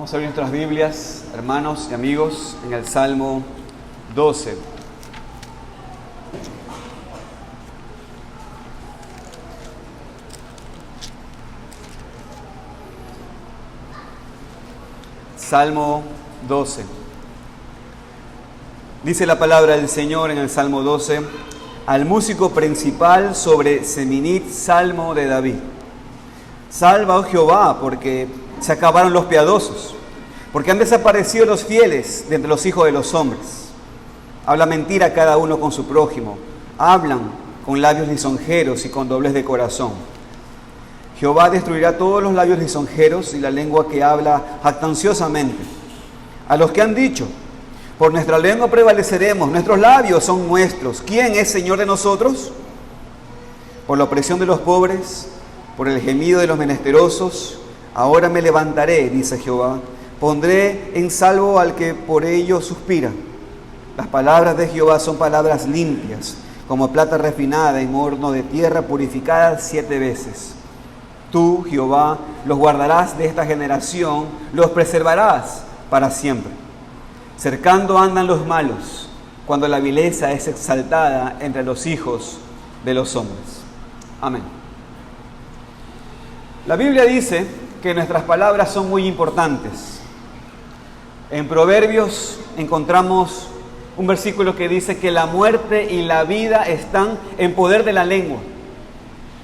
Vamos a abrir nuestras Biblias, hermanos y amigos, en el Salmo 12. Salmo 12. Dice la palabra del Señor en el Salmo 12, al músico principal sobre Seminit, Salmo de David. Salva, oh Jehová, porque se acabaron los piadosos, porque han desaparecido los fieles de entre los hijos de los hombres. Habla mentira cada uno con su prójimo, hablan con labios lisonjeros y con doblez de corazón. Jehová destruirá todos los labios lisonjeros y la lengua que habla jactanciosamente. A los que han dicho, por nuestra lengua prevaleceremos, nuestros labios son nuestros. ¿Quién es Señor de nosotros? Por la opresión de los pobres, por el gemido de los menesterosos, ahora me levantaré, dice Jehová, pondré en salvo al que por ello suspira. Las palabras de Jehová son palabras limpias, como plata refinada en horno de tierra purificada 7 veces. Tú, Jehová, los guardarás de esta generación, los preservarás para siempre. Cercando andan los malos, cuando la vileza es exaltada entre los hijos de los hombres. Amén. La Biblia dice que nuestras palabras son muy importantes. En Proverbios encontramos un versículo que dice que la muerte y la vida están en poder de la lengua.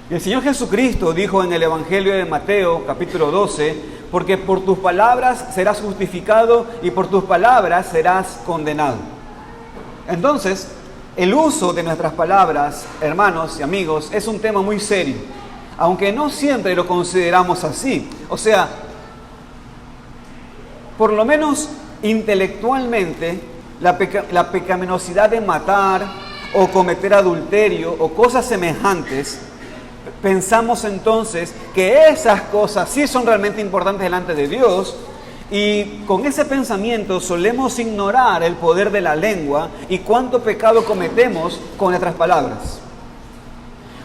Y el Señor Jesucristo dijo en el Evangelio de Mateo, capítulo 12, porque por tus palabras serás justificado y por tus palabras serás condenado. Entonces, el uso de nuestras palabras, hermanos y amigos, es un tema muy serio, aunque no siempre lo consideramos así. O sea, por lo menos intelectualmente, la pecaminosidad de matar o cometer adulterio o cosas semejantes, pensamos entonces que esas cosas sí son realmente importantes delante de Dios, y con ese pensamiento solemos ignorar el poder de la lengua y cuánto pecado cometemos con nuestras palabras.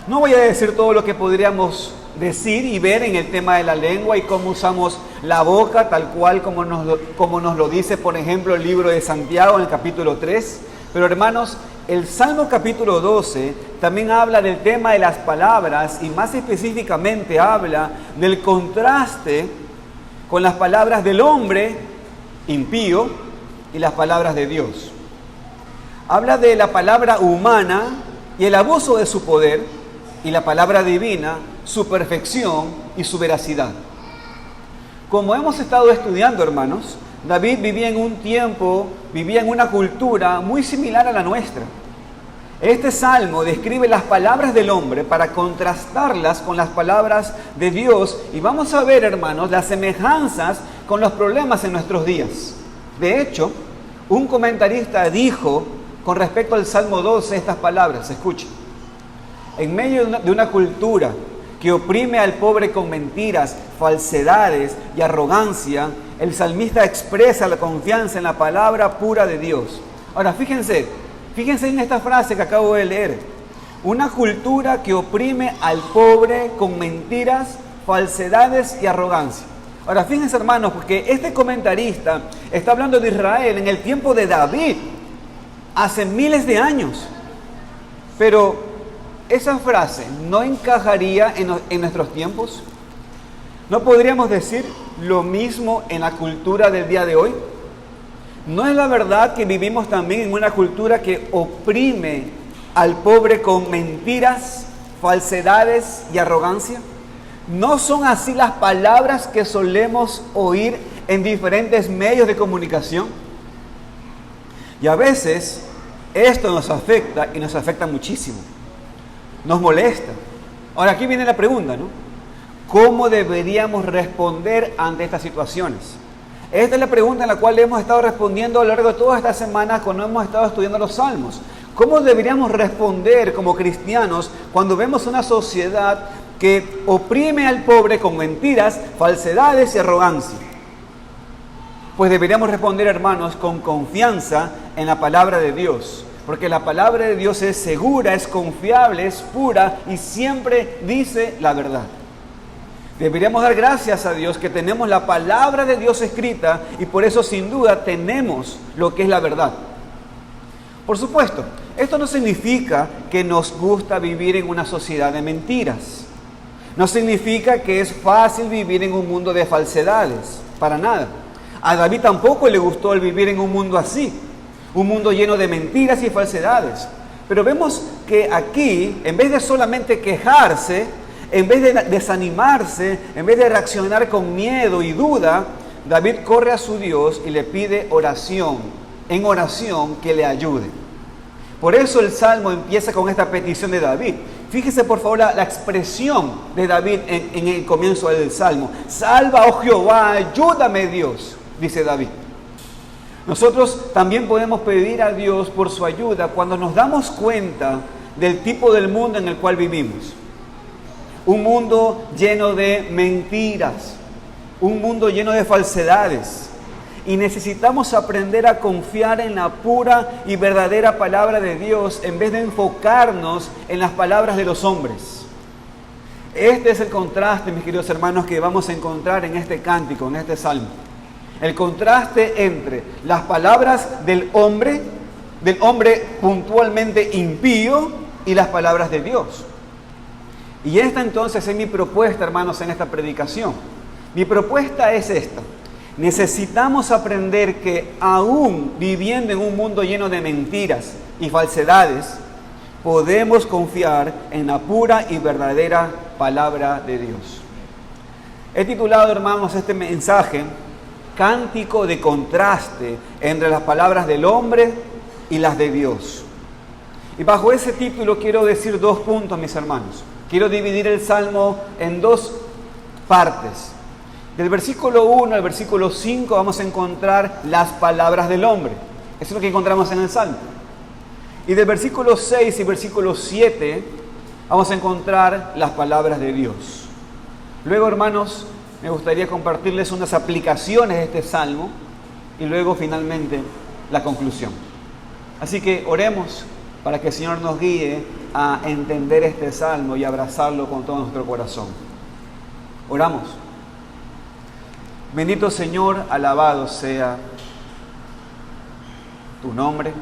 No voy a decir todo lo que podríamos decir y ver en el tema de la lengua y cómo usamos la boca, tal cual como nos lo dice, por ejemplo, el libro de Santiago en el capítulo 3. Pero hermanos, el Salmo capítulo 12 también habla del tema de las palabras y más específicamente habla del contraste con las palabras del hombre impío y las palabras de Dios. Habla de la palabra humana y el abuso de su poder, y la palabra divina, su perfección y su veracidad. Como hemos estado estudiando, hermanos, David vivía en un tiempo, vivía en una cultura muy similar a la nuestra. Este salmo describe las palabras del hombre para contrastarlas con las palabras de Dios, y vamos a ver, hermanos, las semejanzas con los problemas en nuestros días. De hecho, un comentarista dijo con respecto al Salmo 12 estas palabras, escuchen. En medio de una cultura que oprime al pobre con mentiras, falsedades y arrogancia, el salmista expresa la confianza en la palabra pura de Dios. Ahora, fíjense en esta frase que acabo de leer. Una cultura que oprime al pobre con mentiras, falsedades y arrogancia. Ahora, fíjense, hermanos, porque este comentarista está hablando de Israel en el tiempo de David, hace miles de años. Pero esa frase no encajaría en nuestros tiempos. ¿No podríamos decir lo mismo en la cultura del día de hoy? ¿No es la verdad que vivimos también en una cultura que oprime al pobre con mentiras, falsedades y arrogancia? ¿No son así las palabras que solemos oír en diferentes medios de comunicación? Y a veces esto nos afecta, y nos afecta muchísimo. Nos molesta. Ahora aquí viene la pregunta, ¿no? ¿Cómo deberíamos responder ante estas situaciones? Esta es la pregunta en la cual hemos estado respondiendo a lo largo de todas estas semanas cuando hemos estado estudiando los Salmos. ¿Cómo deberíamos responder como cristianos cuando vemos una sociedad que oprime al pobre con mentiras, falsedades y arrogancia? Pues deberíamos responder, hermanos, con confianza en la palabra de Dios. Porque la palabra de Dios es segura, es confiable, es pura y siempre dice la verdad. Deberíamos dar gracias a Dios que tenemos la palabra de Dios escrita y por eso sin duda tenemos lo que es la verdad. Por supuesto, esto no significa que nos gusta vivir en una sociedad de mentiras. No significa que es fácil vivir en un mundo de falsedades, para nada. A David tampoco le gustó el vivir en un mundo así, un mundo lleno de mentiras y falsedades. Pero vemos que aquí, en vez de solamente quejarse, en vez de desanimarse, en vez de reaccionar con miedo y duda, David corre a su Dios y le pide en oración que le ayude. Por eso el Salmo empieza con esta petición de David. Fíjese por favor la expresión de David en el comienzo del Salmo. Salva, oh Jehová, ayúdame Dios, dice David. Nosotros también podemos pedir a Dios por su ayuda cuando nos damos cuenta del tipo del mundo en el cual vivimos. Un mundo lleno de mentiras, un mundo lleno de falsedades. Y necesitamos aprender a confiar en la pura y verdadera palabra de Dios en vez de enfocarnos en las palabras de los hombres. Este es el contraste, mis queridos hermanos, que vamos a encontrar en este cántico, en este salmo. El contraste entre las palabras del hombre puntualmente impío y las palabras de Dios. Y esta entonces es mi propuesta, hermanos, en esta predicación. Mi propuesta es esta. Necesitamos aprender que aún viviendo en un mundo lleno de mentiras y falsedades, podemos confiar en la pura y verdadera palabra de Dios. He titulado, hermanos, este mensaje, Cántico de contraste entre las palabras del hombre y las de Dios. Y bajo ese título quiero decir 2 puntos, mis hermanos. Quiero dividir el Salmo en 2 partes. Del versículo 1 al versículo 5 vamos a encontrar las palabras del hombre. Eso es lo que encontramos en el Salmo. Y del versículo 6 y versículo 7 vamos a encontrar las palabras de Dios. Luego, hermanos, me gustaría compartirles unas aplicaciones de este Salmo y luego finalmente la conclusión. Así que oremos para que el Señor nos guíe a entender este Salmo y abrazarlo con todo nuestro corazón. Oramos. Bendito Señor, alabado sea tu nombre.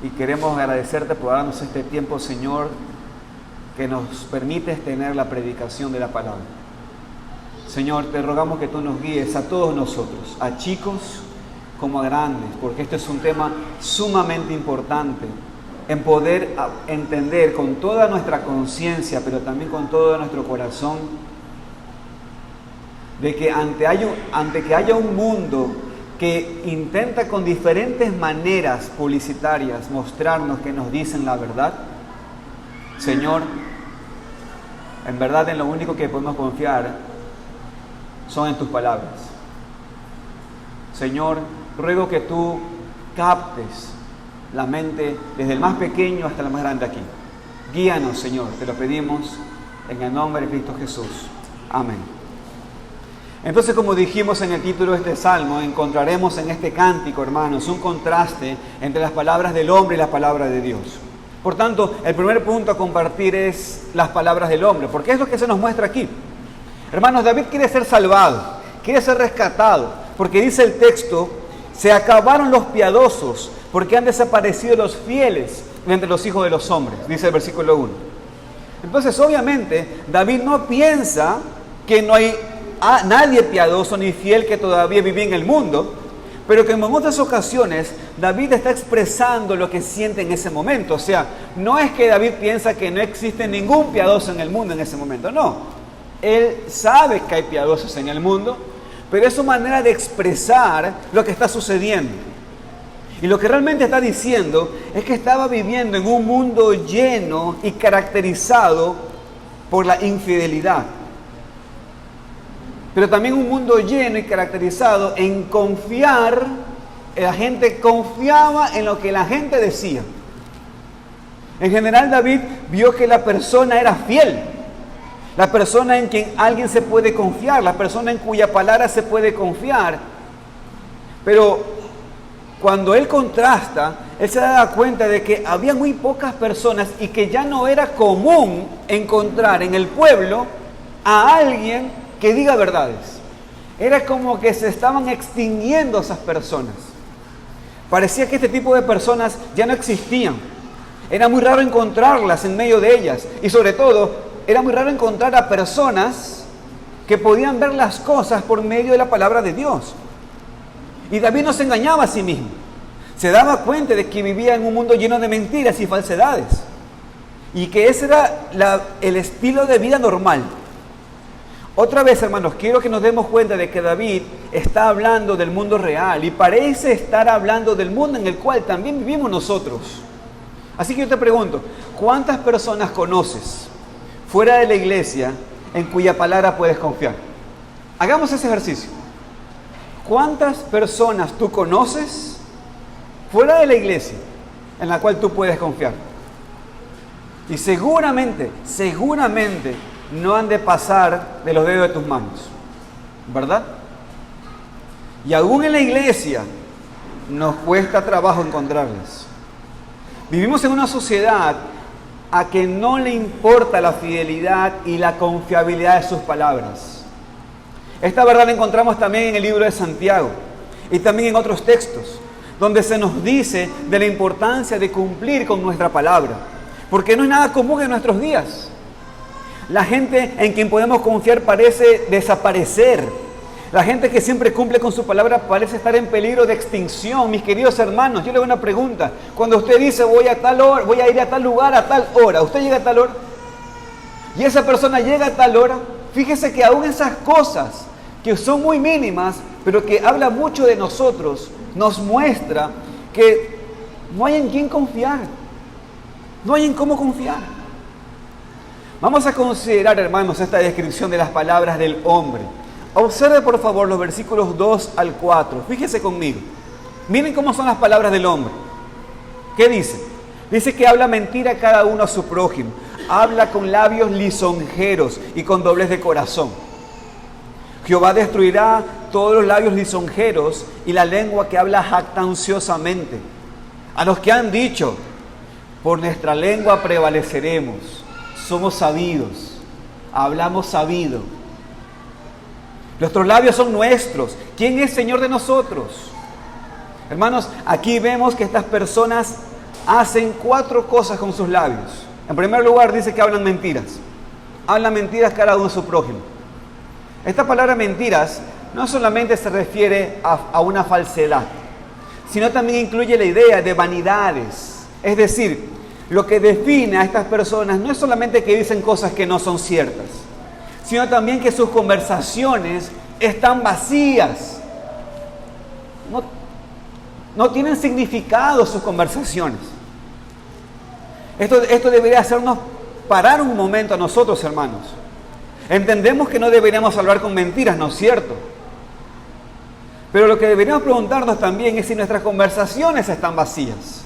Y queremos agradecerte por darnos este tiempo, Señor, que nos permites tener la predicación de la palabra. Señor, te rogamos que tú nos guíes a todos nosotros, a chicos como a grandes, porque este es un tema sumamente importante en poder entender con toda nuestra conciencia, pero también con todo nuestro corazón, de que ante que haya un mundo que intenta con diferentes maneras publicitarias mostrarnos que nos dicen la verdad, Señor, en verdad en lo único que podemos confiar son en tus palabras. Señor, ruego que tú captes la mente desde el más pequeño hasta el más grande aquí. Guíanos, Señor, te lo pedimos en el nombre de Cristo Jesús. Amén. Entonces, como dijimos en el título de este salmo, encontraremos en este cántico, hermanos, un contraste entre las palabras del hombre y las palabras de Dios. Por tanto, el primer punto a compartir es las palabras del hombre, porque es lo que se nos muestra aquí. Hermanos, David quiere ser salvado, quiere ser rescatado, porque dice el texto, se acabaron los piadosos, porque han desaparecido los fieles entre los hijos de los hombres, dice el versículo 1. Entonces, obviamente, David no piensa que no hay nadie piadoso ni fiel que todavía vive en el mundo, pero que en otras ocasiones David está expresando lo que siente en ese momento. O sea, no es que David piensa que no existe ningún piadoso en el mundo en ese momento, no. Él sabe que hay piadosos en el mundo, pero es su manera de expresar lo que está sucediendo. Y lo que realmente está diciendo es que estaba viviendo en un mundo lleno y caracterizado por la infidelidad. Pero también un mundo lleno y caracterizado en confiar, la gente confiaba en lo que la gente decía. En general, David vio que la persona era fiel, la persona en quien alguien se puede confiar, la persona en cuya palabra se puede confiar. Pero cuando él contrasta, él se da cuenta de que había muy pocas personas y que ya no era común encontrar en el pueblo a alguien que diga verdades. Era como que se estaban extinguiendo esas personas. Parecía que este tipo de personas ya no existían. Era muy raro encontrarlas en medio de ellas. Y sobre todo, era muy raro encontrar a personas que podían ver las cosas por medio de la palabra de Dios. Y David no se engañaba a sí mismo. Se daba cuenta de que vivía en un mundo lleno de mentiras y falsedades. Y que ese era el estilo de vida normal. Otra vez, hermanos, quiero que nos demos cuenta de que David está hablando del mundo real y parece estar hablando del mundo en el cual también vivimos nosotros. Así que yo te pregunto, ¿cuántas personas conoces fuera de la iglesia en cuya palabra puedes confiar? Hagamos ese ejercicio. ¿Cuántas personas tú conoces fuera de la iglesia en la cual tú puedes confiar? Y seguramente no han de pasar de los dedos de tus manos, ¿verdad? Y aún en la iglesia nos cuesta trabajo encontrarlas. Vivimos en una sociedad a que no le importa la fidelidad y la confiabilidad de sus palabras. Esta verdad la encontramos también en el libro de Santiago y también en otros textos, donde se nos dice de la importancia de cumplir con nuestra palabra, porque no es nada común en nuestros días. La gente en quien podemos confiar parece desaparecer. La gente que siempre cumple con su palabra parece estar en peligro de extinción. Mis queridos hermanos, yo le hago una pregunta. Cuando usted dice voy a tal hora, voy a ir a tal lugar a tal hora, ¿usted llega a tal hora? Y esa persona llega a tal hora. Fíjese que aún esas cosas que son muy mínimas, pero que habla mucho de nosotros, nos muestra que no hay en quién confiar. No hay en cómo confiar. Vamos a considerar, hermanos, esta descripción de las palabras del hombre. Observe, por favor, los versículos 2 al 4. Fíjese conmigo. Miren cómo son las palabras del hombre. ¿Qué dice? Dice que habla mentira cada uno a su prójimo. Habla con labios lisonjeros y con doblez de corazón. Jehová destruirá todos los labios lisonjeros y la lengua que habla jactanciosamente. A los que han dicho, por nuestra lengua prevaleceremos. Somos sabidos, hablamos sabido. Nuestros labios son nuestros. ¿Quién es Señor de nosotros? Hermanos, aquí vemos que estas personas hacen 4 cosas con sus labios. En primer lugar, dice que hablan mentiras. Hablan mentiras cada uno a su prójimo. Esta palabra mentiras no solamente se refiere a una falsedad, sino también incluye la idea de vanidades. Es decir, lo que define a estas personas no es solamente que dicen cosas que no son ciertas, sino también que sus conversaciones están vacías. No tienen significado sus conversaciones. Esto debería hacernos parar un momento a nosotros, hermanos. Entendemos que no deberíamos hablar con mentiras, ¿no es cierto? Pero lo que deberíamos preguntarnos también es si nuestras conversaciones están vacías.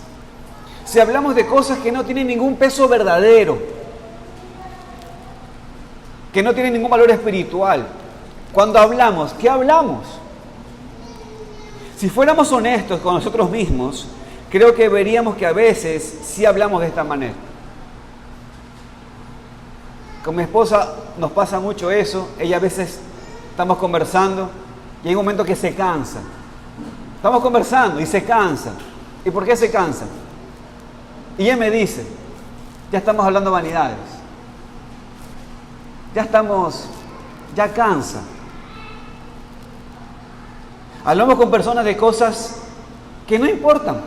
Si hablamos de cosas que no tienen ningún peso verdadero, que no tienen ningún valor espiritual. Cuando hablamos, ¿qué hablamos? Si fuéramos honestos con nosotros mismos, creo que veríamos que a veces sí hablamos de esta manera. Con mi esposa nos pasa mucho eso. Ella a veces estamos conversando y hay un momento que se cansa. Estamos conversando y se cansa. ¿Y por qué se cansa? Y ella me dice, ya estamos hablando vanidades. Ya cansa. Hablamos con personas de cosas que no importan.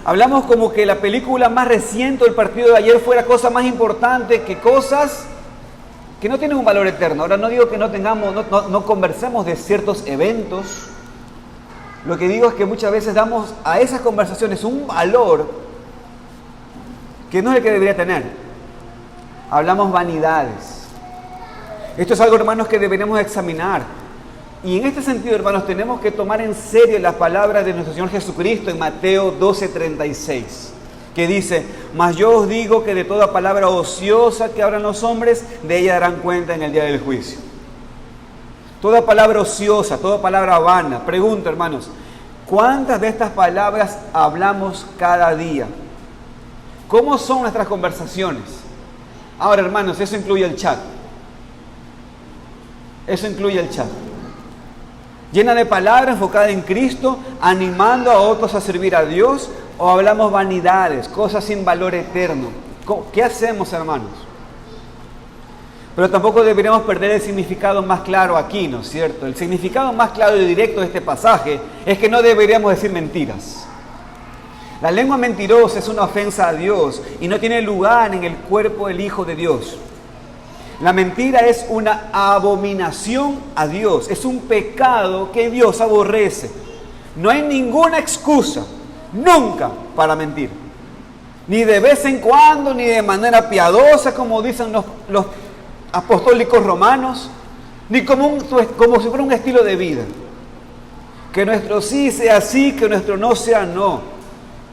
Hablamos como que la película más reciente del partido de ayer fuera cosa más importante que cosas que no tienen un valor eterno. Ahora no digo que no conversemos de ciertos eventos. Lo que digo es que muchas veces damos a esas conversaciones un valor que no es el que debería tener. Hablamos vanidades. Esto es algo, hermanos, que deberíamos examinar. Y en este sentido, hermanos, tenemos que tomar en serio las palabras de nuestro Señor Jesucristo en Mateo 12:36, que dice, mas yo os digo que de toda palabra ociosa que hablan los hombres, de ella darán cuenta en el día del juicio. Toda palabra ociosa, toda palabra vana. Pregunto, hermanos, ¿cuántas de estas palabras hablamos cada día? ¿Cómo son nuestras conversaciones? Ahora, hermanos, eso incluye el chat. Eso incluye el chat. Llena de palabra enfocada en Cristo, animando a otros a servir a Dios, o hablamos vanidades, cosas sin valor eterno. ¿Qué hacemos, hermanos? Pero tampoco deberíamos perder el significado más claro aquí, ¿no es cierto? El significado más claro y directo de este pasaje es que no deberíamos decir mentiras. La lengua mentirosa es una ofensa a Dios y no tiene lugar en el cuerpo del Hijo de Dios. La mentira es una abominación a Dios, es un pecado que Dios aborrece. No hay ninguna excusa, nunca, para mentir. Ni de vez en cuando, ni de manera piadosa, como dicen los apostólicos romanos, ni como si fuera un estilo de vida. Que nuestro sí sea sí, que nuestro no sea no.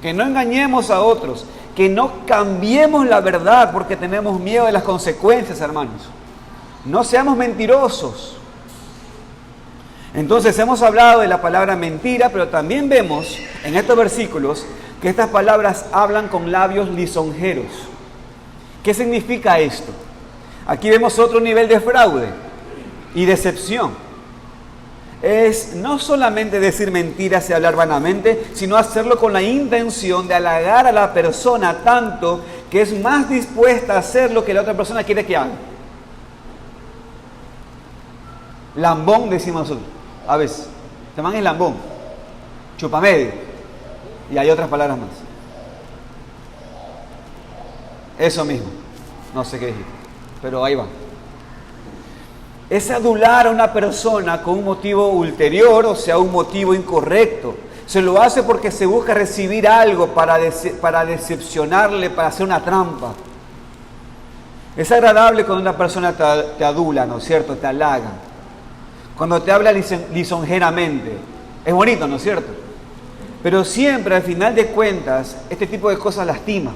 Que no engañemos a otros, que no cambiemos la verdad porque tenemos miedo de las consecuencias, hermanos. No seamos mentirosos. Entonces hemos hablado de la palabra mentira, pero también vemos en estos versículos que estas palabras hablan con labios lisonjeros. ¿Qué significa esto? Aquí vemos otro nivel de fraude y decepción. Es no solamente decir mentiras y hablar vanamente, sino hacerlo con la intención de halagar a la persona tanto que es más dispuesta a hacer lo que la otra persona quiere que haga. Lambón, decimos nosotros, a veces. Este man es lambón, chupamedio, y hay otras palabras más. Eso mismo, no sé qué dije, pero ahí va. Es adular a una persona con un motivo ulterior, o sea, un motivo incorrecto. Se lo hace porque se busca recibir algo para decepcionarle, para hacer una trampa. Es agradable cuando una persona te adula, ¿no es cierto? Te halaga. Cuando te habla lisonjeramente. Es bonito, ¿no es cierto? Pero siempre, al final de cuentas, este tipo de cosas lastima.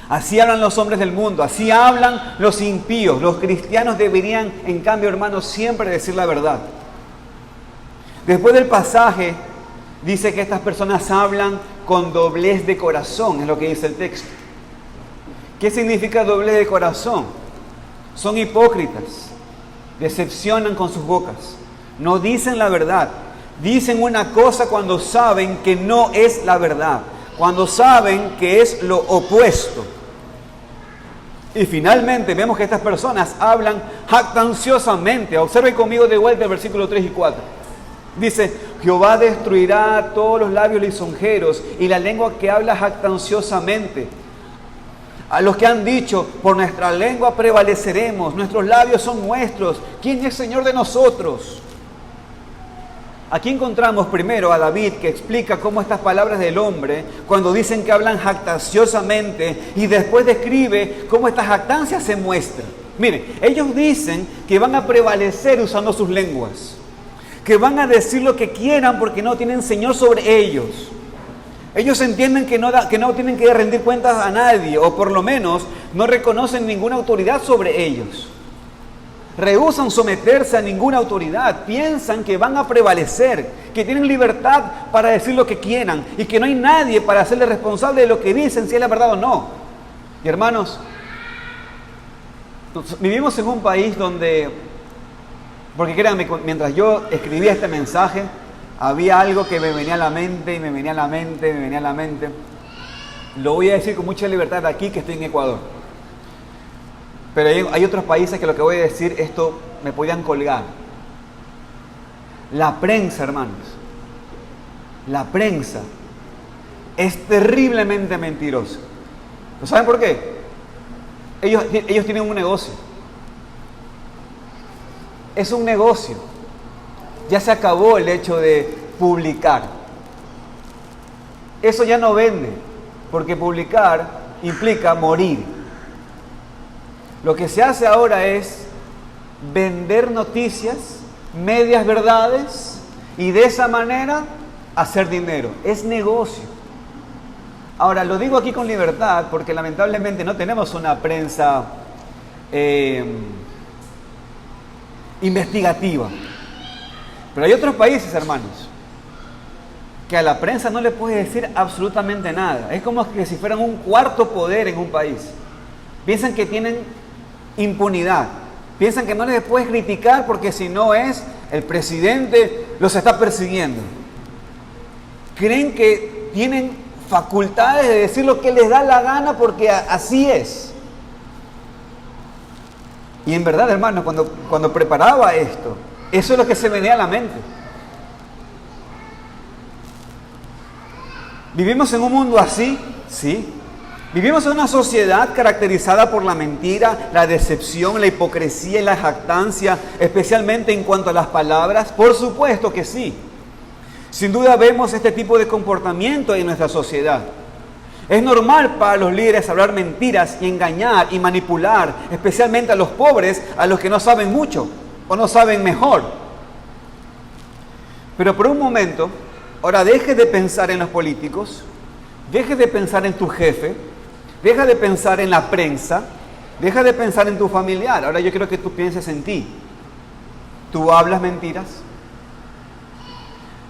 Así hablan los hombres del mundo, así hablan los impíos. Los cristianos deberían, en cambio, hermanos, siempre decir la verdad. Después del pasaje, dice que estas personas hablan con doblez de corazón, es lo que dice el texto. ¿Qué significa doblez de corazón? Son hipócritas, decepcionan con sus bocas, no dicen la verdad. Dicen una cosa cuando saben que no es la verdad, cuando saben que es lo opuesto. Y finalmente vemos que estas personas hablan jactanciosamente. Observen conmigo de vuelta el versículo 3 y 4. Dice, Jehová destruirá a todos los labios lisonjeros y la lengua que habla jactanciosamente. A los que han dicho, por nuestra lengua prevaleceremos, nuestros labios son nuestros. ¿Quién es Señor de nosotros? Aquí encontramos primero a David que explica cómo estas palabras del hombre, cuando dicen que hablan jactanciosamente, y después describe cómo esta jactancia se muestra. Miren, ellos dicen que van a prevalecer usando sus lenguas, que van a decir lo que quieran porque no tienen Señor sobre ellos. Ellos entienden que no tienen que rendir cuentas a nadie, o por lo menos no reconocen ninguna autoridad sobre ellos. Rehúsan someterse a ninguna autoridad, piensan que van a prevalecer, que tienen libertad para decir lo que quieran y que no hay nadie para hacerle responsable de lo que dicen, si es la verdad o no. Y hermanos, vivimos en un país donde, porque créanme, mientras yo escribía este mensaje, había algo que me venía a la mente, y me venía a la mente, me venía a la mente. Lo voy a decir con mucha libertad aquí, que estoy en Ecuador. Pero hay otros países que lo que voy a decir, esto me podían colgar. La prensa, hermanos, la prensa es terriblemente mentirosa. ¿Lo saben por qué? Ellos tienen un negocio. Es un negocio. Ya se acabó el hecho de publicar. Eso ya no vende, porque publicar implica morir. Lo que se hace ahora es vender noticias, medias verdades, y de esa manera hacer dinero. Es negocio. Ahora, lo digo aquí con libertad porque lamentablemente no tenemos una prensa investigativa. Pero hay otros países, hermanos, que a la prensa no le puede decir absolutamente nada. Es como que si fueran un cuarto poder en un país. Piensan que tienen impunidad. Piensan que no les puedes criticar porque si no es el presidente los está persiguiendo. Creen que tienen facultades de decir lo que les da la gana porque así es. Y en verdad, hermano, cuando preparaba esto, eso es lo que se venía a la mente. ¿Vivimos en un mundo así? Sí. ¿Vivimos en una sociedad caracterizada por la mentira, la decepción, la hipocresía y la jactancia, especialmente en cuanto a las palabras? Por supuesto que sí. Sin duda vemos este tipo de comportamiento en nuestra sociedad. Es normal para los líderes hablar mentiras y engañar y manipular, especialmente a los pobres, a los que no saben mucho o no saben mejor. Pero por un momento, ahora deje de pensar en los políticos, deje de pensar en tu jefe, deja de pensar en la prensa, deja de pensar en tu familiar. Ahora yo quiero que tú pienses en ti. ¿Tú hablas mentiras?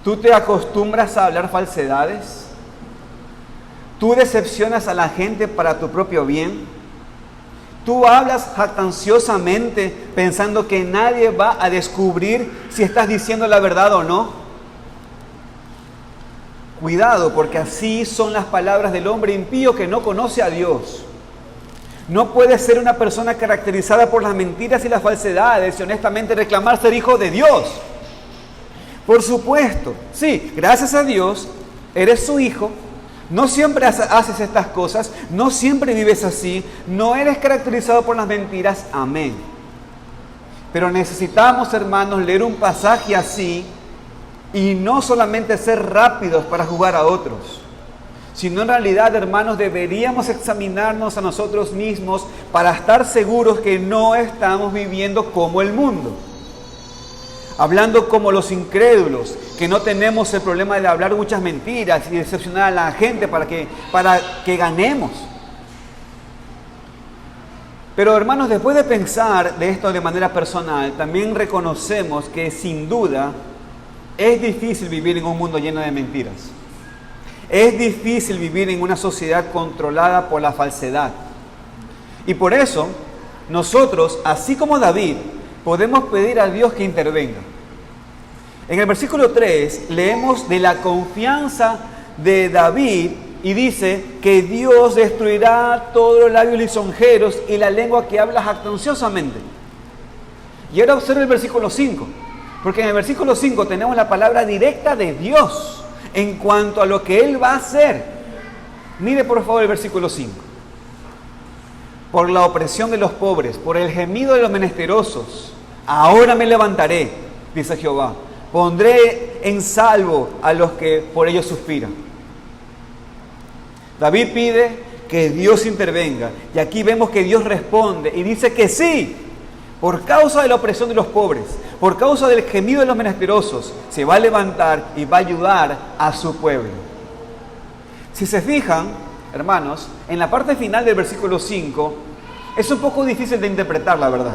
¿Tú te acostumbras a hablar falsedades? ¿Tú decepcionas a la gente para tu propio bien? ¿Tú hablas jactanciosamente pensando que nadie va a descubrir si estás diciendo la verdad o no? Cuidado, porque así son las palabras del hombre impío que no conoce a Dios. No puedes ser una persona caracterizada por las mentiras y las falsedades y honestamente reclamar ser hijo de Dios. Por supuesto, sí, gracias a Dios, eres su hijo. No siempre haces estas cosas, no siempre vives así, no eres caracterizado por las mentiras, amén. Pero necesitamos, hermanos, leer un pasaje así y no solamente ser rápidos para juzgar a otros, sino en realidad, hermanos, deberíamos examinarnos a nosotros mismos para estar seguros que no estamos viviendo como el mundo. Hablando como los incrédulos, que no tenemos el problema de hablar muchas mentiras y decepcionar a la gente para que ganemos. Pero hermanos, después de pensar de esto de manera personal, también reconocemos que sin duda es difícil vivir en un mundo lleno de mentiras. Es difícil vivir en una sociedad controlada por la falsedad. Y por eso, nosotros, así como David, podemos pedir a Dios que intervenga. En el versículo 3 leemos de la confianza de David y dice que Dios destruirá todos los labios lisonjeros y la lengua que habla jactanciosamente. Y ahora observa el versículo 5, porque en el versículo 5 tenemos la palabra directa de Dios en cuanto a lo que Él va a hacer. Mire por favor el versículo 5. Por la opresión de los pobres, por el gemido de los menesterosos, ahora me levantaré, dice Jehová. Pondré en salvo a los que por ellos suspiran. David pide que Dios intervenga. Y aquí vemos que Dios responde y dice que sí. Por causa de la opresión de los pobres, por causa del gemido de los menesterosos, se va a levantar y va a ayudar a su pueblo. Si se fijan, hermanos, en la parte final del versículo 5, es un poco difícil de interpretar, la verdad.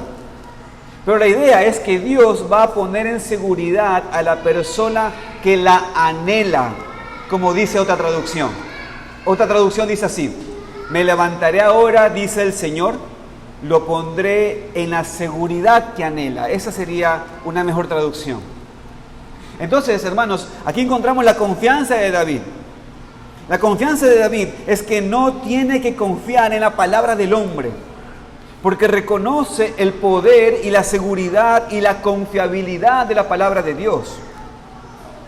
Pero la idea es que Dios va a poner en seguridad a la persona que la anhela, como dice otra traducción. Otra traducción dice así: me levantaré ahora, dice el Señor, lo pondré en la seguridad que anhela. Esa sería una mejor traducción. Entonces, hermanos, aquí encontramos la confianza de David. La confianza de David es que no tiene que confiar en la palabra del hombre, porque reconoce el poder y la seguridad y la confiabilidad de la palabra de Dios.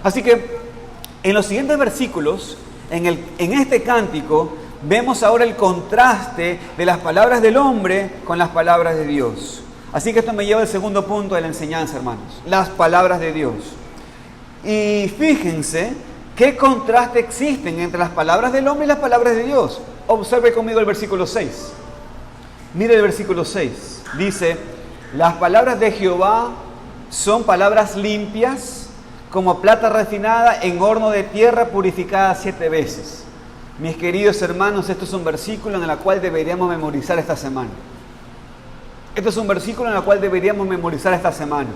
Así que en los siguientes versículos, en este cántico, vemos ahora el contraste de las palabras del hombre con las palabras de Dios. Así que esto me lleva al segundo punto de la enseñanza, hermanos: las palabras de Dios. Y fíjense qué contraste existen entre las palabras del hombre y las palabras de Dios. Observe conmigo el versículo 6. Mire el versículo 6, dice: las palabras de Jehová son palabras limpias, como plata refinada en horno de tierra purificada 7 veces. Mis queridos hermanos, esto es un versículo en el cual deberíamos memorizar esta semana. Esto es un versículo en el cual deberíamos memorizar esta semana.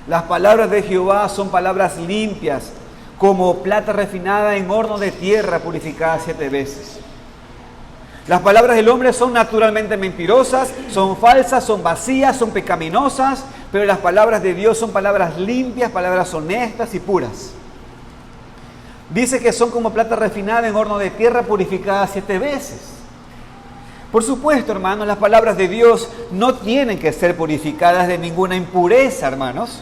Las palabras de Jehová son palabras limpias, como plata refinada en horno de tierra purificada 7 veces. Las palabras del hombre son naturalmente mentirosas, son falsas, son vacías, son pecaminosas, pero las palabras de Dios son palabras limpias, palabras honestas y puras. Dice que son como plata refinada en horno de tierra purificada 7 veces. Por supuesto, hermanos, las palabras de Dios no tienen que ser purificadas de ninguna impureza, hermanos,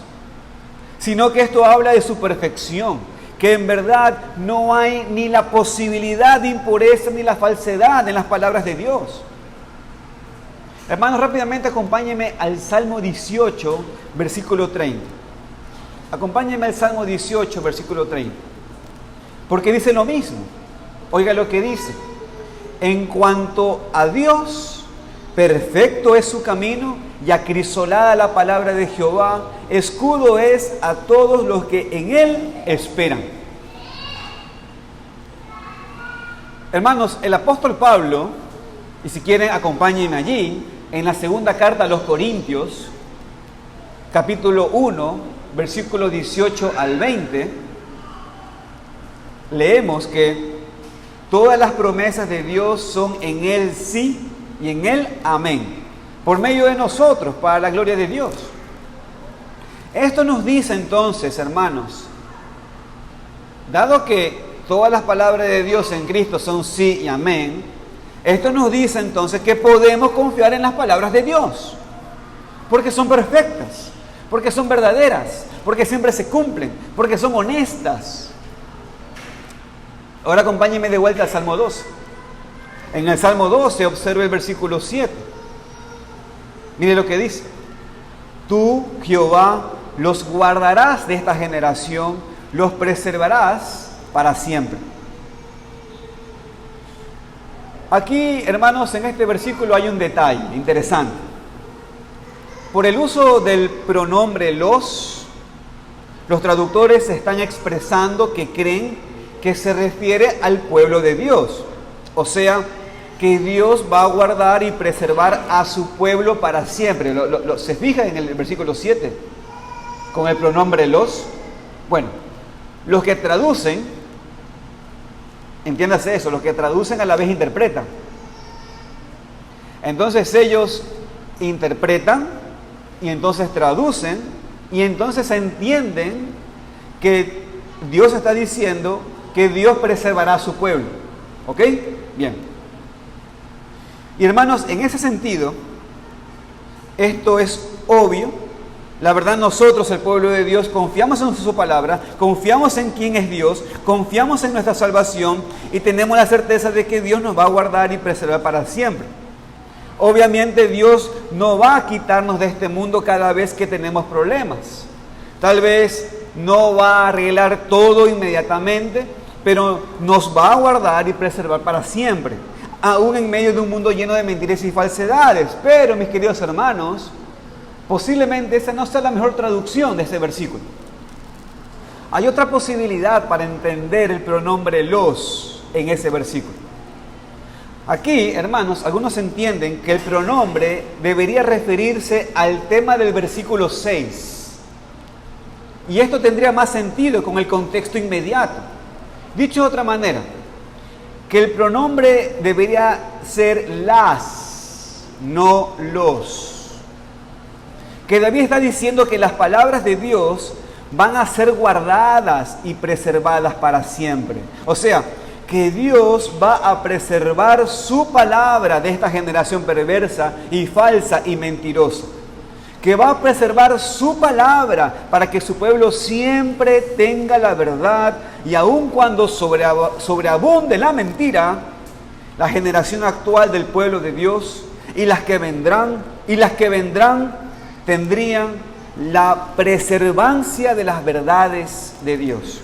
sino que esto habla de su perfección, que en verdad no hay ni la posibilidad de impureza ni la falsedad en las palabras de Dios. Hermanos, rápidamente acompáñenme al Salmo 18, versículo 30. Acompáñenme al Salmo 18, versículo 30. Porque dice lo mismo. Oiga lo que dice. En cuanto a Dios, perfecto es su camino y acrisolada la palabra de Jehová, escudo es a todos los que en Él esperan. Hermanos, el apóstol Pablo, y si quieren acompáñenme allí, en la segunda carta a los Corintios, capítulo 1, versículo 18 al 20, leemos que todas las promesas de Dios son en Él sí y en Él amén, por medio de nosotros, para la gloria de Dios. Esto nos dice entonces, hermanos, dado que todas las palabras de Dios en Cristo son sí y amén, esto nos dice entonces que podemos confiar en las palabras de Dios, porque son perfectas, porque son verdaderas, porque siempre se cumplen, porque son honestas. Ahora acompáñenme de vuelta al Salmo 12. En el Salmo 12 observe el versículo 7. Mire lo que dice. Tú, Jehová, los guardarás de esta generación, los preservarás para siempre. Aquí, hermanos, en este versículo hay un detalle interesante. Por el uso del pronombre los traductores están expresando que creen que se refiere al pueblo de Dios. O sea, que Dios va a guardar y preservar a su pueblo para siempre. ¿Se fijan en el versículo 7? Con el pronombre los. Bueno, los que traducen, entiéndase eso, los que traducen a la vez interpretan. Entonces ellos interpretan y entonces traducen y entonces entienden que Dios está diciendo que Dios preservará a su pueblo. ¿Ok? Bien. Y hermanos, en ese sentido, esto es obvio. La verdad, nosotros, el pueblo de Dios, confiamos en su palabra, confiamos en quién es Dios, confiamos en nuestra salvación y tenemos la certeza de que Dios nos va a guardar y preservar para siempre. Obviamente Dios no va a quitarnos de este mundo cada vez que tenemos problemas. Tal vez no va a arreglar todo inmediatamente, pero nos va a guardar y preservar para siempre, aún en medio de un mundo lleno de mentiras y falsedades. Pero, mis queridos hermanos, posiblemente esa no sea la mejor traducción de ese versículo. Hay otra posibilidad para entender el pronombre los en ese versículo. Aquí, hermanos, algunos entienden que el pronombre debería referirse al tema del versículo 6. Y esto tendría más sentido con el contexto inmediato. Dicho de otra manera, que el pronombre debería ser las, no los. Que David está diciendo que las palabras de Dios van a ser guardadas y preservadas para siempre. O sea, que Dios va a preservar su palabra de esta generación perversa y falsa y mentirosa. Que va a preservar su palabra para que su pueblo siempre tenga la verdad y aun cuando sobreabunde la mentira, la generación actual del pueblo de Dios y las que vendrán tendrían la preservancia de las verdades de Dios.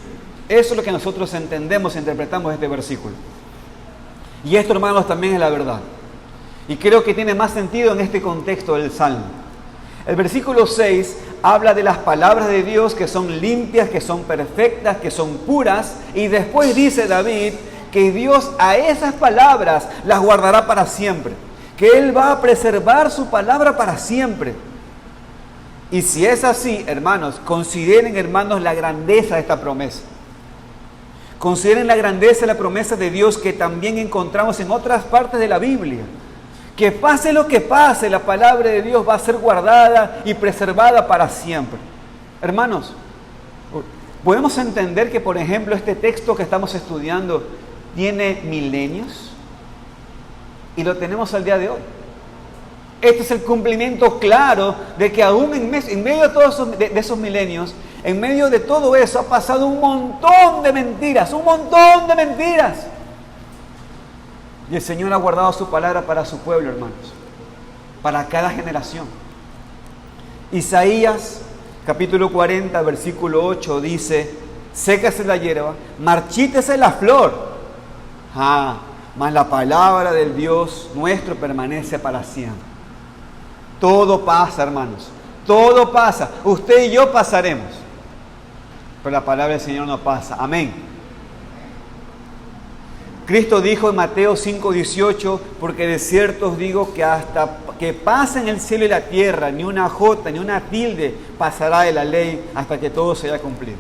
Eso es lo que nosotros entendemos e interpretamos este versículo. Y esto, hermanos, también es la verdad. Y creo que tiene más sentido en este contexto del Salmo. El versículo 6 habla de las palabras de Dios que son limpias, que son perfectas, que son puras. Y después dice David que Dios a esas palabras las guardará para siempre. Que Él va a preservar su palabra para siempre. Y si es así, hermanos, consideren, hermanos, la grandeza de esta promesa. Consideren la grandeza de la promesa de Dios que también encontramos en otras partes de la Biblia. Que pase lo que pase, la palabra de Dios va a ser guardada y preservada para siempre. Hermanos, ¿podemos entender que, por ejemplo, este texto que estamos estudiando tiene milenios? Y lo tenemos al día de hoy. Este es el cumplimiento claro de que aún en medio de todos esos milenios, en medio de todo eso ha pasado un montón de mentiras, Y el Señor ha guardado su palabra para su pueblo, hermanos, para cada generación. Isaías, capítulo 40, versículo 8, dice: sécase la hierba, marchítese la flor. Mas la palabra del Dios nuestro permanece para siempre. Todo pasa, hermanos, todo pasa. Usted y yo pasaremos, pero la palabra del Señor no pasa. Amén. Cristo dijo en Mateo 5:18: porque de cierto os digo que hasta que pasen el cielo y la tierra, ni una jota, ni una tilde pasará de la ley hasta que todo se haya cumplido.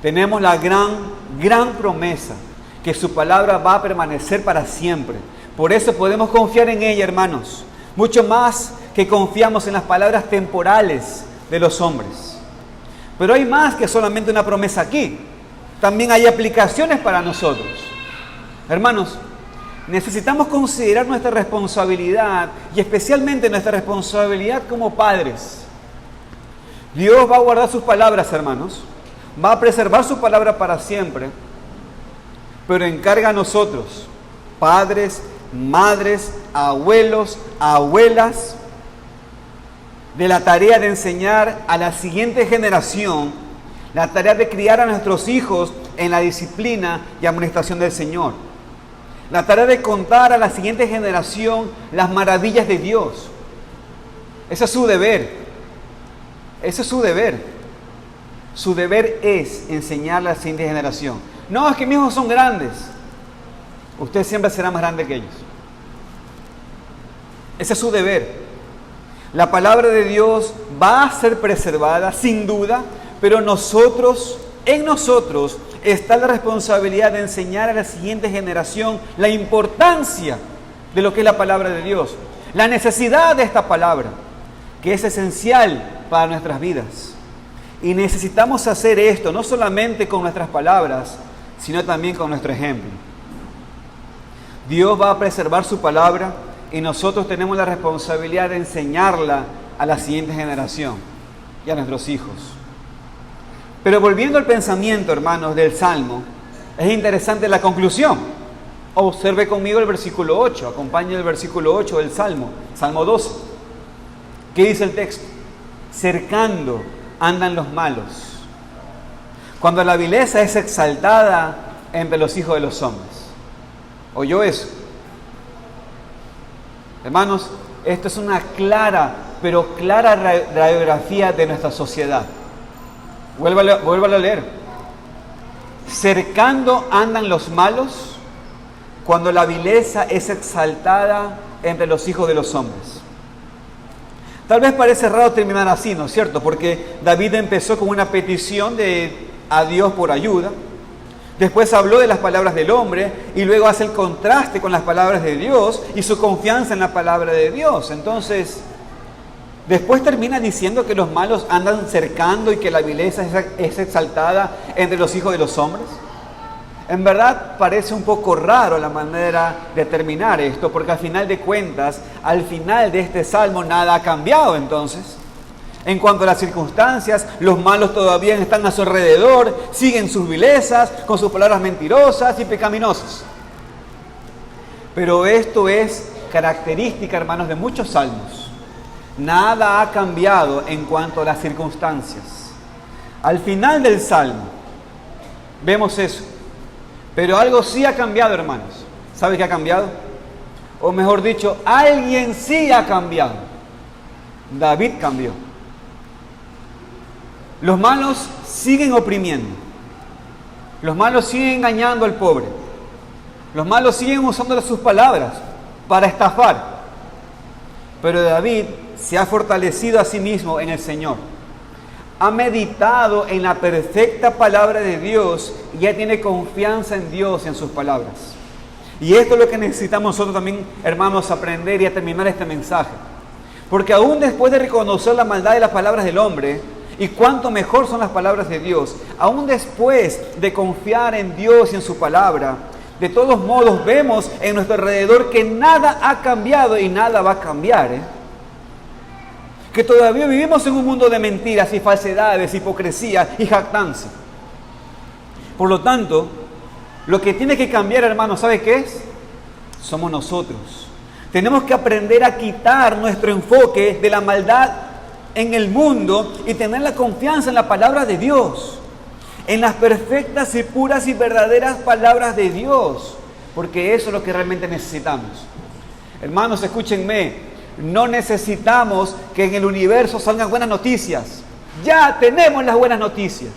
Tenemos la gran promesa que su palabra va a permanecer para siempre. Por eso podemos confiar en ella, hermanos, mucho más que confiamos en las palabras temporales de los hombres. Pero hay más que solamente una promesa aquí. También hay aplicaciones para nosotros. Hermanos, necesitamos considerar nuestra responsabilidad y especialmente nuestra responsabilidad como padres. Dios va a guardar sus palabras, hermanos. Va a preservar su palabra para siempre. Pero encarga a nosotros, padres, madres, abuelos, abuelas, de la tarea de enseñar a la siguiente generación, la tarea de criar a nuestros hijos en la disciplina y amonestación del Señor. La tarea de contar a la siguiente generación las maravillas de Dios. Ese es su deber. Ese es su deber. Su deber es enseñar a la siguiente generación. No, es que mis hijos son grandes. Usted siempre será más grande que ellos. Ese es su deber. La palabra de Dios va a ser preservada, sin duda, pero en nosotros está la responsabilidad de enseñar a la siguiente generación la importancia de lo que es la palabra de Dios, la necesidad de esta palabra, que es esencial para nuestras vidas. Y necesitamos hacer esto no solamente con nuestras palabras, sino también con nuestro ejemplo. Dios va a preservar su palabra y nosotros tenemos la responsabilidad de enseñarla a la siguiente generación y a nuestros hijos. Pero volviendo al pensamiento, hermanos, del Salmo, es interesante la conclusión. Observe conmigo el versículo 8, acompañe el versículo 8 del Salmo, Salmo 12. ¿Qué dice el texto? Cercando andan los malos, cuando la vileza es exaltada entre los hijos de los hombres. ¿Oyó eso? Hermanos, esto es una clara radiografía de nuestra sociedad. Vuélvalo a leer. Cercando andan los malos, cuando la vileza es exaltada entre los hijos de los hombres. Tal vez parece raro terminar así, ¿no es cierto? Porque David empezó con una petición a Dios por ayuda. Después habló de las palabras del hombre y luego hace el contraste con las palabras de Dios y su confianza en la palabra de Dios. Entonces, después termina diciendo que los malos andan cercando y que la vileza es exaltada entre los hijos de los hombres. En verdad parece un poco raro la manera de terminar esto, porque al final de cuentas, al final de este salmo nada ha cambiado entonces. En cuanto a las circunstancias, los malos todavía están a su alrededor, siguen sus vilezas, con sus palabras mentirosas y pecaminosas. Pero esto es característica, hermanos, de muchos salmos. Nada ha cambiado en cuanto a las circunstancias. Al final del salmo, vemos eso. Pero algo sí ha cambiado, hermanos. ¿Sabe qué ha cambiado? O mejor dicho, alguien sí ha cambiado. David cambió. Los malos siguen oprimiendo. Los malos siguen engañando al pobre. Los malos siguen usando sus palabras para estafar. Pero David se ha fortalecido a sí mismo en el Señor. ha meditado en la perfecta palabra de Dios y ya tiene confianza en Dios y en sus palabras. Y esto es lo que necesitamos nosotros también, hermanos, aprender y a terminar este mensaje. Porque aún después de reconocer la maldad de las palabras del hombre, y cuánto mejor son las palabras de Dios, aún después de confiar en Dios y en su palabra, de todos modos vemos en nuestro alrededor que nada ha cambiado y nada va a cambiar, que todavía vivimos en un mundo de mentiras y falsedades, hipocresía y jactancia. Por lo tanto, lo que tiene que cambiar, hermanos, ¿sabe qué es? Somos nosotros. Tenemos que aprender a quitar nuestro enfoque de la maldad en el mundo y tener la confianza en la palabra de Dios, en las perfectas y puras y verdaderas palabras de Dios, porque eso es lo que realmente necesitamos. Hermanos, escúchenme, no necesitamos que en el universo salgan buenas noticias. Ya tenemos las buenas noticias.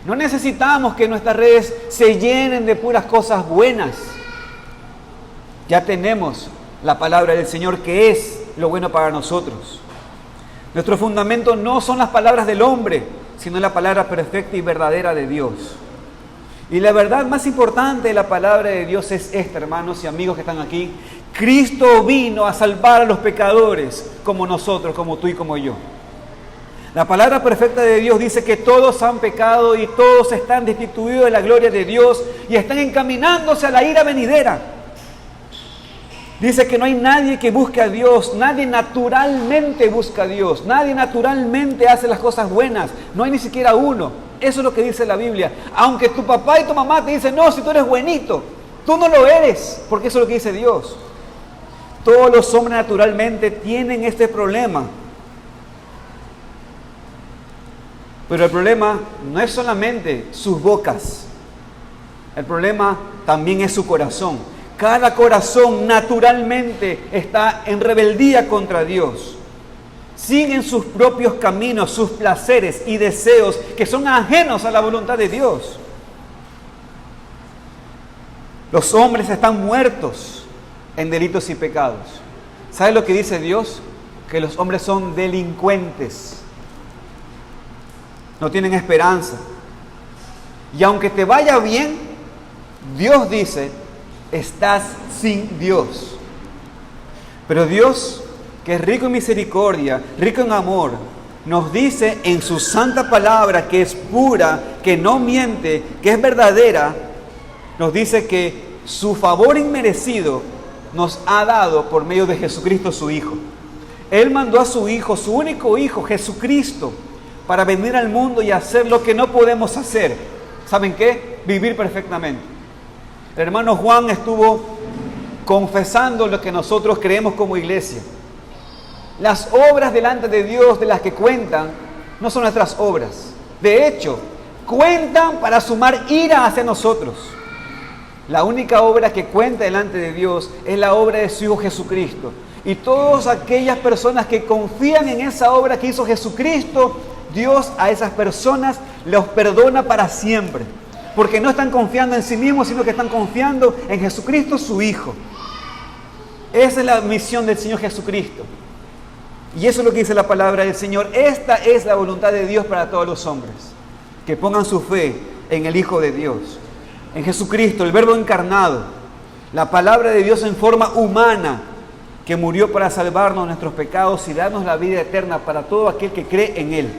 No necesitamos que nuestras redes se llenen de puras cosas buenas. Ya tenemos la palabra del Señor, que es lo bueno para nosotros. Nuestro fundamento no son las palabras del hombre, sino la palabra perfecta y verdadera de Dios. Y la verdad más importante de la palabra de Dios es esta, hermanos y amigos que están aquí. Cristo vino a salvar a los pecadores como nosotros, como tú y como yo. La palabra perfecta de Dios dice que todos han pecado y todos están destituidos de la gloria de Dios y están encaminándose a la ira venidera. Dice que no hay nadie que busque a Dios, nadie naturalmente busca a Dios, nadie naturalmente hace las cosas buenas, no hay ni siquiera uno. Eso es lo que dice la Biblia. Aunque tu papá y tu mamá te dicen, no, si tú eres buenito, tú no lo eres, porque eso es lo que dice Dios. Todos los hombres naturalmente tienen este problema. Pero el problema no es solamente sus bocas, el problema también es su corazón. Cada corazón naturalmente está en rebeldía contra Dios. Siguen sus propios caminos, sus placeres y deseos que son ajenos a la voluntad de Dios. Los hombres están muertos en delitos y pecados. ¿Sabe lo que dice Dios? Que los hombres son delincuentes. No tienen esperanza. Y aunque te vaya bien, Dios dice, estás sin Dios. Pero Dios, que es rico en misericordia, rico en amor, nos dice en su santa palabra, que es pura, que no miente, que es verdadera, nos dice que su favor inmerecido nos ha dado por medio de Jesucristo su Hijo. Él mandó a su Hijo, su único Hijo, Jesucristo, para venir al mundo y hacer lo que no podemos hacer. ¿Saben qué? Vivir perfectamente. El hermano Juan estuvo confesando lo que nosotros creemos como iglesia. Las obras delante de Dios de las que cuentan no son nuestras obras. De hecho, cuentan para sumar ira hacia nosotros. La única obra que cuenta delante de Dios es la obra de su Hijo Jesucristo. Y todas aquellas personas que confían en esa obra que hizo Jesucristo, Dios a esas personas los perdona para siempre. Porque no están confiando en sí mismos, sino que están confiando en Jesucristo, su Hijo. Esa es la misión del Señor Jesucristo. Y eso es lo que dice la palabra del Señor. Esta es la voluntad de Dios para todos los hombres. Que pongan su fe en el Hijo de Dios. En Jesucristo, el Verbo encarnado. La palabra de Dios en forma humana. Que murió para salvarnos de nuestros pecados y darnos la vida eterna para todo aquel que cree en Él.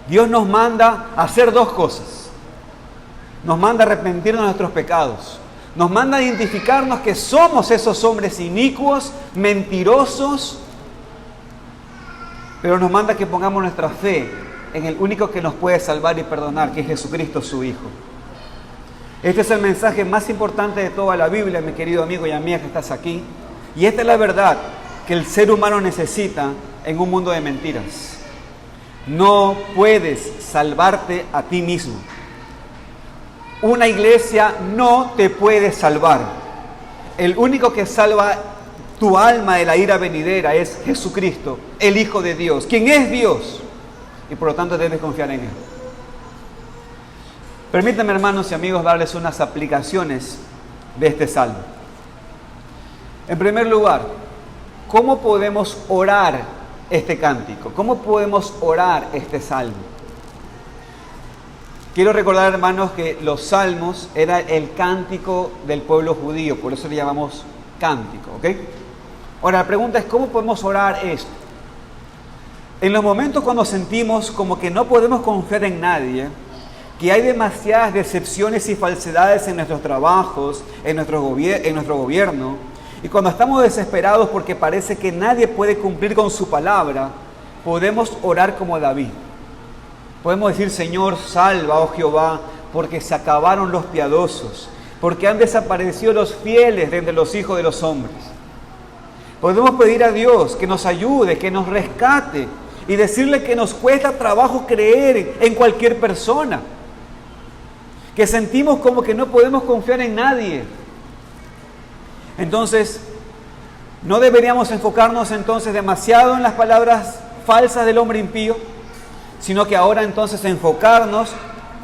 Dios nos manda a hacer dos cosas. Nos manda a arrepentirnos de nuestros pecados. Nos manda a identificarnos que somos esos hombres inicuos, mentirosos, pero nos manda que pongamos nuestra fe en el único que nos puede salvar y perdonar, que es Jesucristo, su Hijo. Este es el mensaje más importante de toda la Biblia, mi querido amigo y amiga que estás aquí. Y esta es la verdad que el ser humano necesita en un mundo de mentiras. No puedes salvarte a ti mismo. Una iglesia no te puede salvar. El único que salva tu alma de la ira venidera es Jesucristo, el Hijo de Dios, quien es Dios. Y por lo tanto debes confiar en Él. Permítanme, hermanos y amigos, darles unas aplicaciones de este salmo. En primer lugar, ¿cómo podemos orar este cántico? ¿Cómo podemos orar este salmo? Quiero recordar, hermanos, que los salmos era el cántico del pueblo judío, por eso le llamamos cántico, ¿ok? Ahora, la pregunta es, ¿cómo podemos orar esto? En los momentos cuando sentimos como que no podemos confiar en nadie, que hay demasiadas decepciones y falsedades en nuestros trabajos, en nuestro gobierno, y cuando estamos desesperados porque parece que nadie puede cumplir con su palabra, podemos orar como David. Podemos decir, Señor, salva, oh Jehová, porque se acabaron los piadosos, porque han desaparecido los fieles de entre los hijos de los hombres. Podemos pedir a Dios que nos ayude, que nos rescate, y decirle que nos cuesta trabajo creer en cualquier persona, que sentimos como que no podemos confiar en nadie. Entonces, no deberíamos enfocarnos entonces demasiado en las palabras falsas del hombre impío, sino que ahora entonces enfocarnos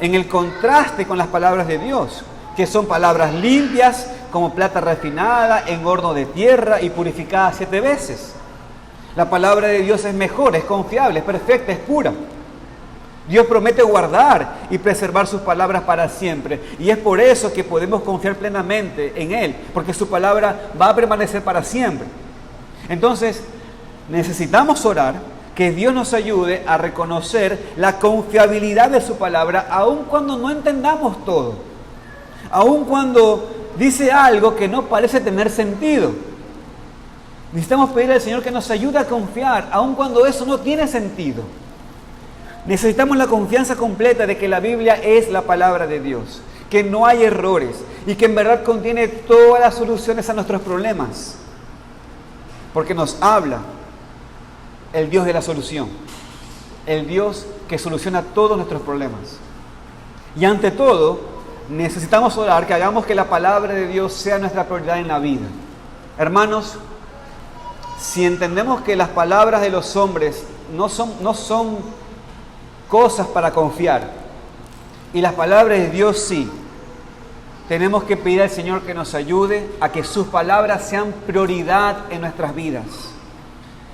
en el contraste con las palabras de Dios, que son palabras limpias como plata refinada en horno de tierra y purificada 7 veces. La palabra de Dios es mejor, es confiable, es perfecta, es pura. Dios promete guardar y preservar sus palabras para siempre. Y es por eso que podemos confiar plenamente en Él, porque su palabra va a permanecer para siempre. Entonces, necesitamos orar, que Dios nos ayude a reconocer la confiabilidad de su palabra, aun cuando no entendamos todo. Aun cuando dice algo que no parece tener sentido. Necesitamos pedir al Señor que nos ayude a confiar, aun cuando eso no tiene sentido. Necesitamos la confianza completa de que la Biblia es la palabra de Dios, que no hay errores y que en verdad contiene todas las soluciones a nuestros problemas. Porque nos habla el Dios de la solución, el Dios que soluciona todos nuestros problemas. Y ante todo, necesitamos orar que hagamos que la palabra de Dios sea nuestra prioridad en la vida. Hermanos, si entendemos que las palabras de los hombres no son cosas para confiar, y las palabras de Dios sí, tenemos que pedir al Señor que nos ayude a que sus palabras sean prioridad en nuestras vidas.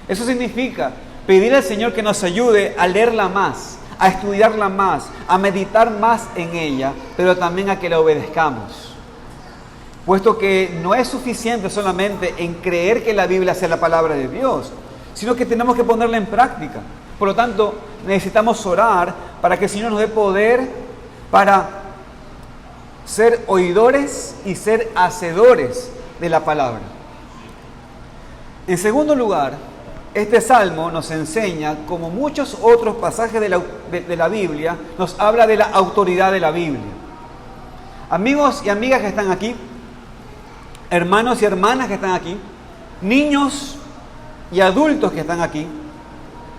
Eso significa pedir al Señor que nos ayude a leerla más, a estudiarla más, a meditar más en ella, pero también a que la obedezcamos. Puesto que no es suficiente solamente en creer que la Biblia sea la palabra de Dios, sino que tenemos que ponerla en práctica. Por lo tanto, necesitamos orar para que el Señor nos dé poder para ser oidores y ser hacedores de la palabra. En segundo lugar, este salmo nos enseña, como muchos otros pasajes de la Biblia, nos habla de la autoridad de la Biblia. Amigos y amigas que están aquí, hermanos y hermanas que están aquí, niños y adultos que están aquí,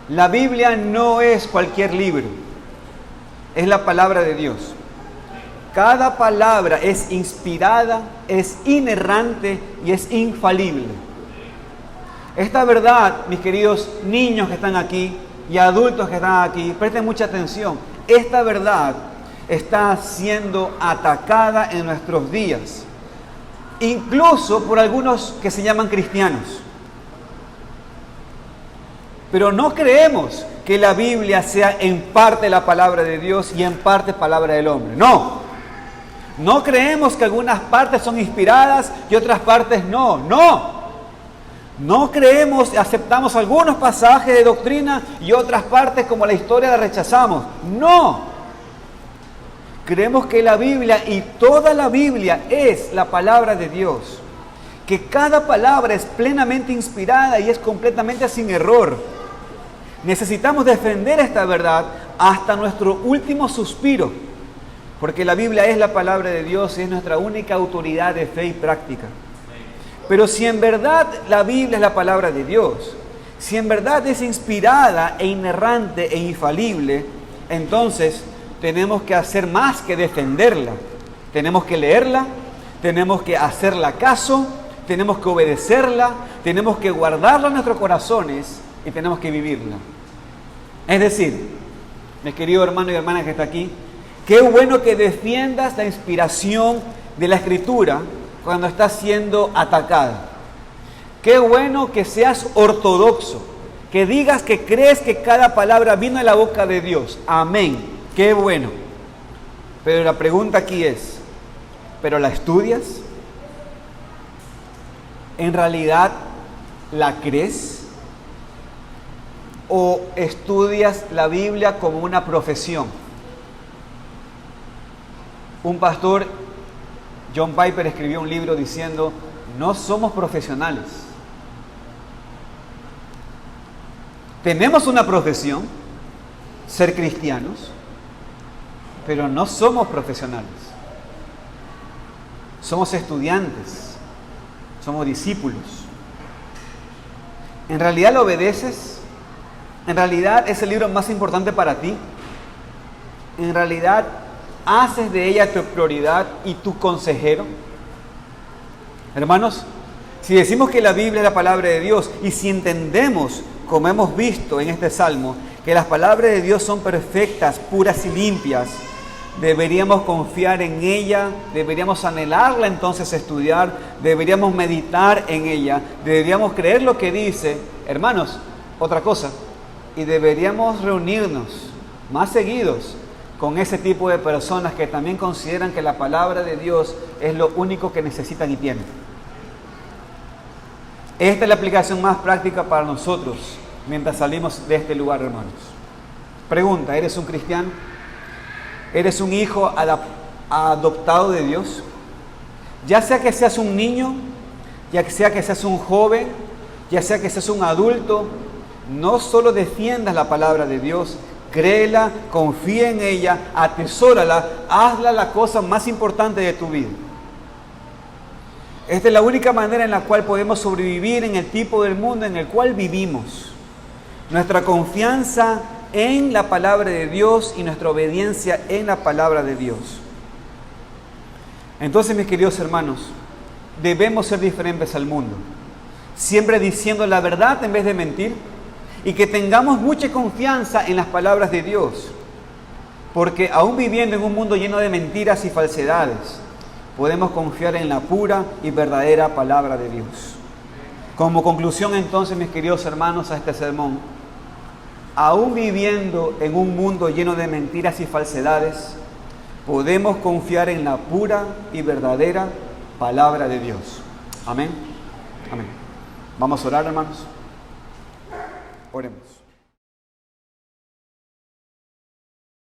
la Biblia no es cualquier libro, es la palabra de Dios. Cada palabra es inspirada, es inerrante y es infalible. Esta verdad, mis queridos niños que están aquí y adultos que están aquí, presten mucha atención. Esta verdad está siendo atacada en nuestros días, incluso por algunos que se llaman cristianos. Pero no creemos que la Biblia sea en parte la palabra de Dios y en parte palabra del hombre. No creemos que algunas partes son inspiradas y otras partes no. No creemos, aceptamos algunos pasajes de doctrina y otras partes como la historia la rechazamos. No. Creemos que la Biblia y toda la Biblia es la palabra de Dios. Que cada palabra es plenamente inspirada y es completamente sin error. Necesitamos defender esta verdad hasta nuestro último suspiro, porque la Biblia es la palabra de Dios y es nuestra única autoridad de fe y práctica. Pero si en verdad la Biblia es la palabra de Dios, si en verdad es inspirada e inerrante e infalible, entonces tenemos que hacer más que defenderla. Tenemos que leerla, tenemos que hacerla caso, tenemos que obedecerla, tenemos que guardarla en nuestros corazones y tenemos que vivirla. Es decir, mi querido hermano y hermana que está aquí, qué bueno que defiendas la inspiración de la Escritura cuando está siendo atacada. Qué bueno que seas ortodoxo, que digas que crees que cada palabra vino de la boca de Dios. Amén. Qué bueno. Pero la pregunta aquí es, ¿pero la estudias? ¿En realidad la crees? ¿O estudias la Biblia como una profesión? Un pastor, John Piper, escribió un libro diciendo, no somos profesionales. Tenemos una profesión, ser cristianos, pero no somos profesionales. Somos estudiantes, somos discípulos. ¿En realidad lo obedeces? ¿En realidad es el libro más importante para ti? ¿En realidad haces de ella tu prioridad y tu consejero? Hermanos, si decimos que la Biblia es la palabra de Dios y si entendemos, como hemos visto en este salmo, que las palabras de Dios son perfectas, puras y limpias, deberíamos confiar en ella, deberíamos anhelarla entonces estudiar, deberíamos meditar en ella, deberíamos creer lo que dice. Hermanos, otra cosa, y deberíamos reunirnos más seguidos con ese tipo de personas que también consideran que la palabra de Dios es lo único que necesitan y tienen. Esta es la aplicación más práctica para nosotros mientras salimos de este lugar, hermanos. Pregunta, ¿eres un cristiano? ¿Eres un hijo adoptado de Dios? Ya sea que seas un niño, ya sea que seas un joven, ya sea que seas un adulto, no solo defiendas la palabra de Dios, créela, confía en ella, atesórala, hazla la cosa más importante de tu vida. Esta es la única manera en la cual podemos sobrevivir en el tipo del mundo en el cual vivimos. Nuestra confianza en la palabra de Dios y nuestra obediencia en la palabra de Dios. Entonces, mis queridos hermanos, debemos ser diferentes al mundo, siempre diciendo la verdad en vez de mentir, y que tengamos mucha confianza en las palabras de Dios, porque aún viviendo en un mundo lleno de mentiras y falsedades, podemos confiar en la pura y verdadera palabra de Dios. Como conclusión entonces, mis queridos hermanos, a este sermón, aún viviendo en un mundo lleno de mentiras y falsedades, podemos confiar en la pura y verdadera palabra de Dios. Amén. Amén. Vamos a orar, hermanos. Oremos.